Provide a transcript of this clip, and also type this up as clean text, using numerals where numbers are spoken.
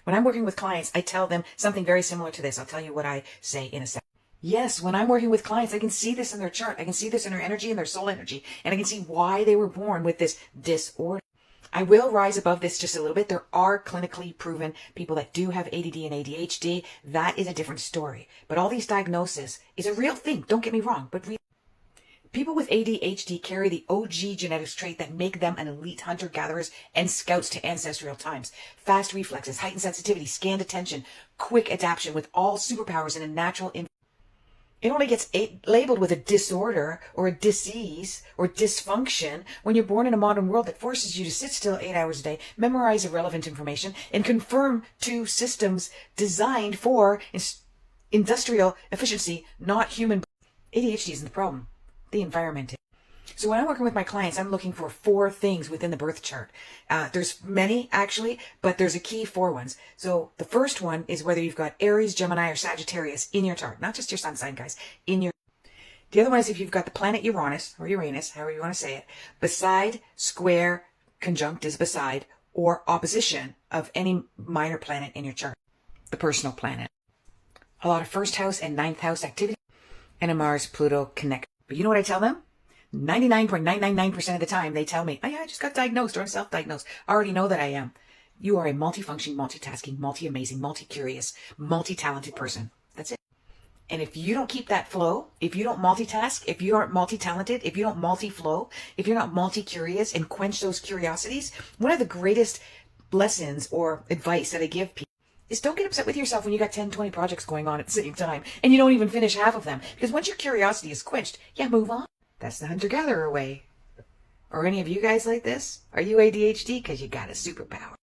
When I'm working with clients, I tell them something very similar to this. I'll tell you what I say in a second. Yes, when I'm working with clients, I can see this in their chart. I can see this in their energy and their soul energy. And I can see why they were born with this disorder. I will rise above this just a little bit. There are clinically proven people that do have ADD and ADHD. That is a different story. But all these diagnoses is a real thing. Don't get me wrong. But people with ADHD carry the OG genetics trait that make them an elite hunter-gatherers and scouts to ancestral times. Fast reflexes, heightened sensitivity, scanned attention, quick adaptation with all superpowers and a natural it only gets labeled with a disorder or a disease or dysfunction when you're born in a modern world that forces you to sit still 8 hours a day, memorize irrelevant information, and conform to systems designed for industrial efficiency, not human. ADHD isn't the problem. The environment is. So when I'm working with my clients, I'm looking for 4 things within the birth chart. There's many, actually, but there's a key 4 ones. So the first one is whether you've got Aries, Gemini, or Sagittarius in your chart. Not just your sun sign, guys. The other one is if you've got the planet Uranus, or Uranus, however you want to say it, beside, square, conjunct is beside, or opposition of any minor planet in your chart. The personal planet. A lot of first house and ninth house activity, and a Mars-Pluto connection. But you know what I tell them? 99.999% of the time, they tell me, oh yeah, I just got diagnosed or I'm self-diagnosed. I already know that I am. You are a multifunctioning, multitasking, multi-amazing, multi-curious, multi-talented person. That's it. And if you don't keep that flow, if you don't multitask, if you aren't multi-talented, if you don't multi-flow, if you're not multi-curious and quench those curiosities, one of the greatest lessons or advice that I give people is don't get upset with yourself when you got 10, 20 projects going on at the same time and you don't even finish half of them. Because once your curiosity is quenched, move on. That's the hunter-gatherer way. Are any of you guys like this? Are you ADHD? Because you got a superpower.